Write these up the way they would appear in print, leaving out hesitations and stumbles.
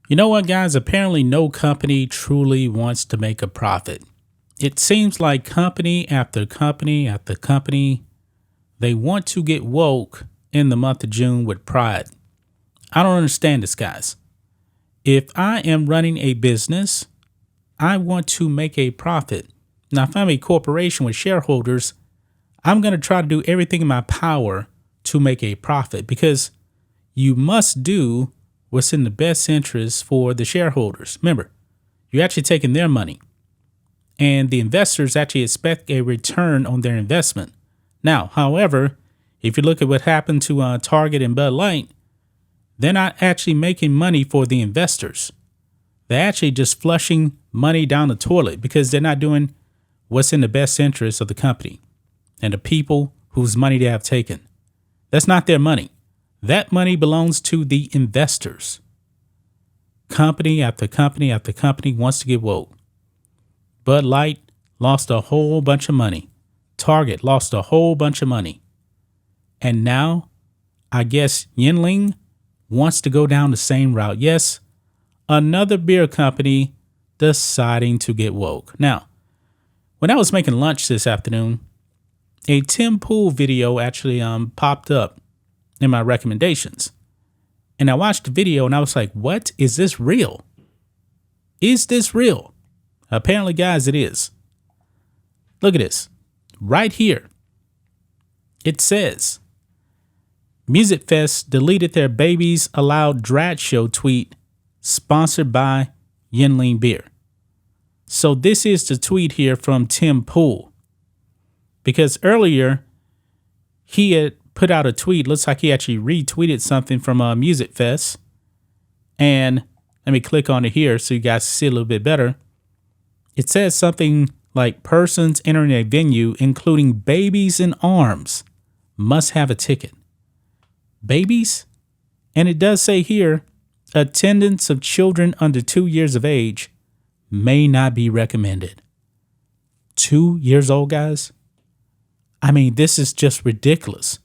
You know what, guys? Apparently, no company truly wants to make a profit. It seems like company after company after company, they want to get woke in the month of June with pride. I don't understand this, guys. If I am running a business, I want to make a profit. Now, if I'm a corporation with shareholders, I'm going to try to do everything in my power to make a profit because you must do what's in the best interest for the shareholders. Remember, you're actually taking their money, and the investors actually expect a return on their investment. Now, however, if you look at what happened to Target and Bud Light, they're not actually making money for the investors. They're actually just flushing money down the toilet because they're not doing what's in the best interest of the company and the people whose money they have taken. That's not their money. That money belongs to the investors. Company after company after company wants to get woke. Bud Light lost a whole bunch of money. Target lost a whole bunch of money. And now, I guess Yuengling wants to go down the same route. Yes, another beer company deciding to get woke. Now, when I was making lunch this afternoon, a Tim Pool video actually popped up in my recommendations. And I watched the video and I was like, what? Is this real? Is this real? Apparently, guys, it is. Look at this. Right here. It says, Music Fest deleted their Babies Allowed Drag Show tweet sponsored by Yuengling Beer. So this is the tweet here from Tim Pool. Because earlier, he had put out a tweet. Looks like he actually retweeted something from Music Fest. And let me click on it here so you guys see a little bit better. It says something like persons entering a venue, including babies in arms, must have a ticket. Babies? And it does say here, attendance of children under 2 years of age may not be recommended. 2 years old, guys? I mean, this is just ridiculous.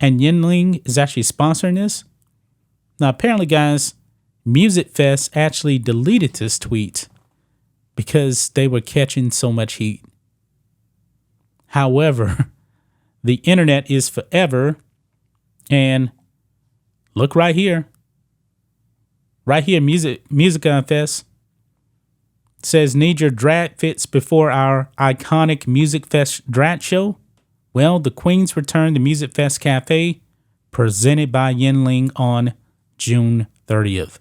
And Yuengling is actually sponsoring this. Now, apparently, guys, Music Fest actually deleted this tweet because they were catching so much heat. However, the internet is forever. And look right here. Right here, Music Fest says, need your drag fits before our iconic Music Fest drag show? Well, the Queens return to Music Fest Cafe, presented by Yuengling on June 30th.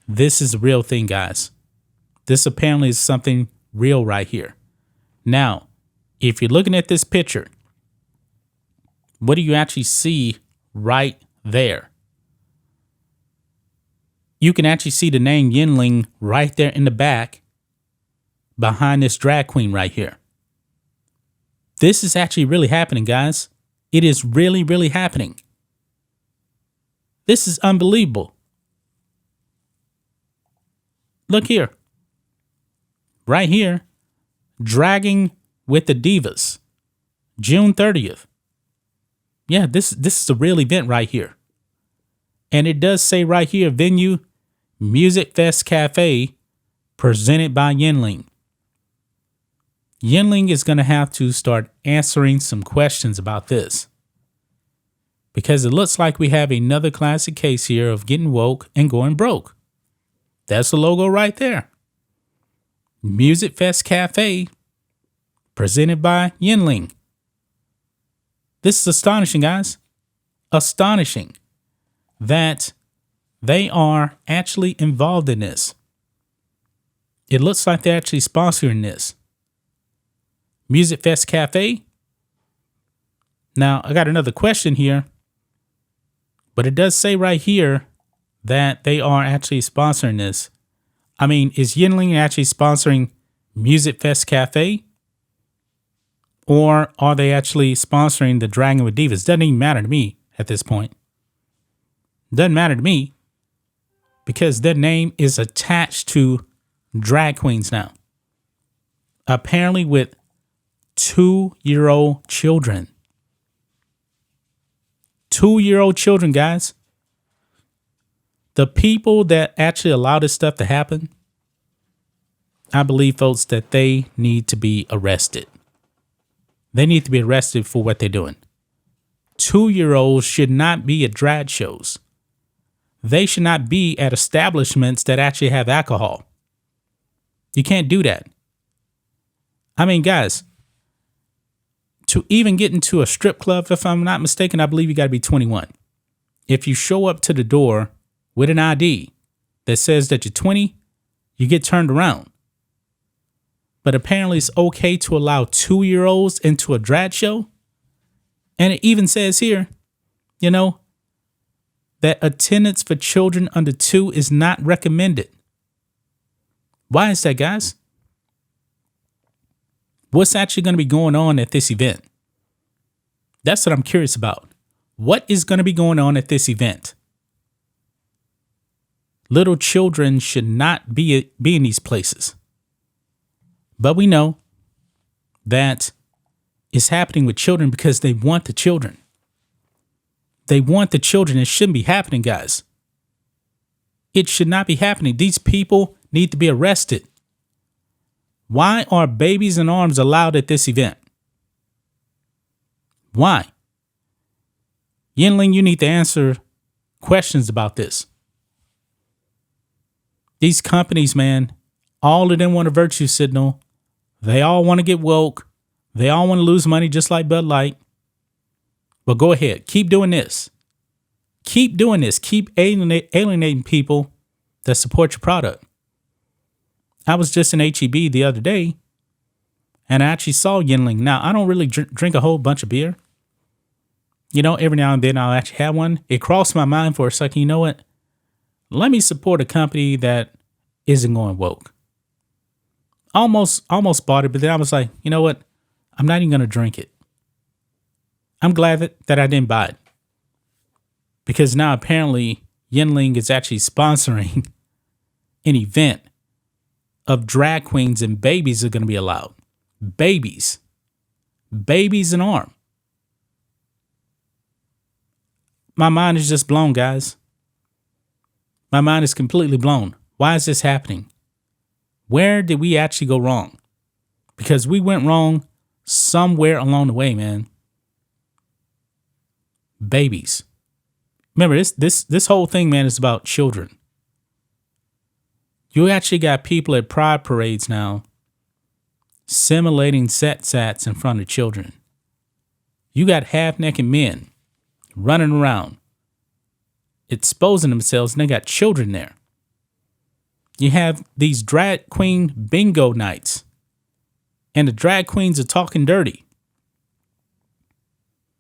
This is a real thing, guys. This apparently is something real right here. Now, if you're looking at this picture, what do you actually see right there? You can actually see the name Yuengling right there in the back behind this drag queen right here. This is actually really happening, guys. It is really, really happening. This is unbelievable. Look here. Right here. Dragging with the Divas. June 30th. Yeah, this is a real event right here. And it does say right here, venue, Music Fest Cafe, presented by Yuengling. Yuengling is going to have to start answering some questions about this. Because it looks like we have another classic case here of getting woke and going broke. That's the logo right there. Music Fest Cafe, presented by Yuengling. This is astonishing, guys. Astonishing that they are actually involved in this. It looks like they're actually sponsoring this. Music Fest Cafe. Now, I got another question here, but it does say right here that they are actually sponsoring this. I mean, is Yuengling actually sponsoring Music Fest Cafe? Or are they actually sponsoring the Dragon with Divas? Doesn't even matter to me at this point. Doesn't matter to me because their name is attached to drag queens now. Apparently with 2-year-old children. 2-year-old children, guys. The people that actually allow this stuff to happen, I believe, folks, that they need to be arrested. They need to be arrested for what they're doing. 2-year-olds should not be at drag shows. They should not be at establishments that actually have alcohol. You can't do that. I mean, guys, to even get into a strip club, if I'm not mistaken, I believe you got to be 21. If you show up to the door with an ID that says that you're 20, you get turned around. But apparently it's okay to allow 2-year-olds into a drag show. And it even says here, that attendance for children under 2 is not recommended. Why is that, guys? What's actually going to be going on at this event? That's what I'm curious about. What is going to be going on at this event? Little children should not be in these places. But we know that it's happening with children because they want the children. They want the children. It shouldn't be happening, guys. It should not be happening. These people need to be arrested. Why are babies in arms allowed at this event? Why? Yuengling, you need to answer questions about this. These companies, man, all of them want a virtue signal. They all want to get woke. They all want to lose money just like Bud Light. But go ahead. Keep doing this. Keep doing this. Keep alienating people that support your product. I was just in HEB the other day, and I actually saw Yuengling. Now, I don't really drink a whole bunch of beer. Every now and then I'll actually have one. It crossed my mind for a second. You know what? Let me support a company that isn't going woke. Almost bought it, but then I was like, you know what? I'm not even going to drink it. I'm glad that I didn't buy it. Because now apparently Yuengling is actually sponsoring an event of drag queens and babies are going to be allowed. Babies. Babies in arm. My mind is just blown, guys. My mind is completely blown. Why is this happening? Where did we actually go wrong? Because we went wrong somewhere along the way, man. Babies. Remember, this whole thing, man, is about children. You actually got people at pride parades now simulating sets in front of children. You got half-naked men running around, exposing themselves, and they got children there. You have these drag queen bingo nights, and the drag queens are talking dirty.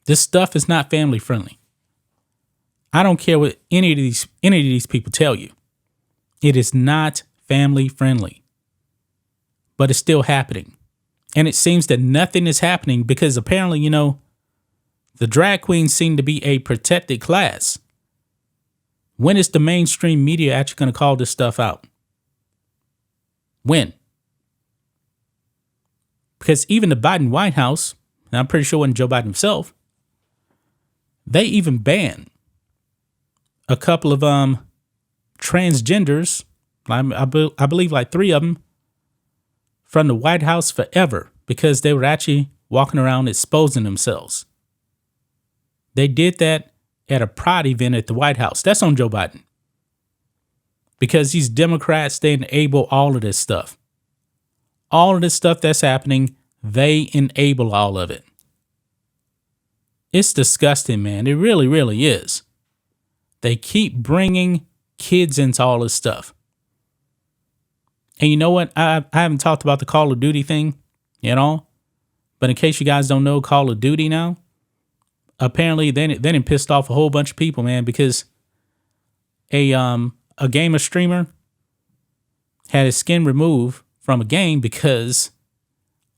This stuff is not family friendly. I don't care what any of these people tell you. It is not family friendly. But it's still happening. And it seems that nothing is happening because apparently, the drag queens seem to be a protected class. When is the mainstream media actually going to call this stuff out? When? Because even the Biden White House, and I'm pretty sure it wasn't Joe Biden himself, they even banned a couple of transgenders, I believe like 3 of them, from the White House forever because they were actually walking around exposing themselves. They did that at a pride event at the White House. That's on Joe Biden. Because these Democrats, they enable all of this stuff. All of this stuff that's happening, they enable all of it. It's disgusting, man. It really, really is. They keep bringing kids into all this stuff. And you know what? I haven't talked about the Call of Duty thing at all. But in case you guys don't know Call of Duty now, apparently they done pissed off a whole bunch of people, man, because a gamer streamer had his skin removed from a game because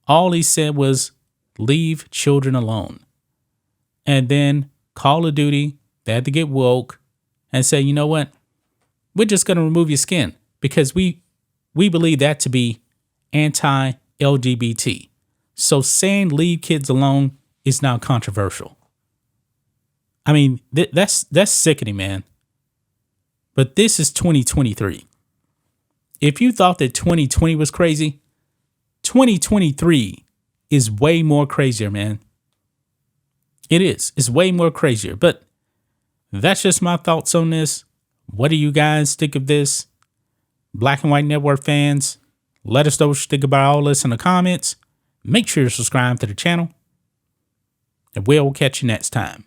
all he said was leave children alone. And then Call of Duty, they had to get woke and say, you know what? We're just going to remove your skin because we believe that to be anti-LGBT. So saying leave kids alone is now controversial. I mean, that's sickening, man. But this is 2023. If you thought that 2020 was crazy, 2023 is way more crazier, man. It is. It's way more crazier. But that's just my thoughts on this. What do you guys think of this? Black and White Network fans, let us know what you think about all this in the comments. Make sure to subscribe to the channel. And we'll catch you next time.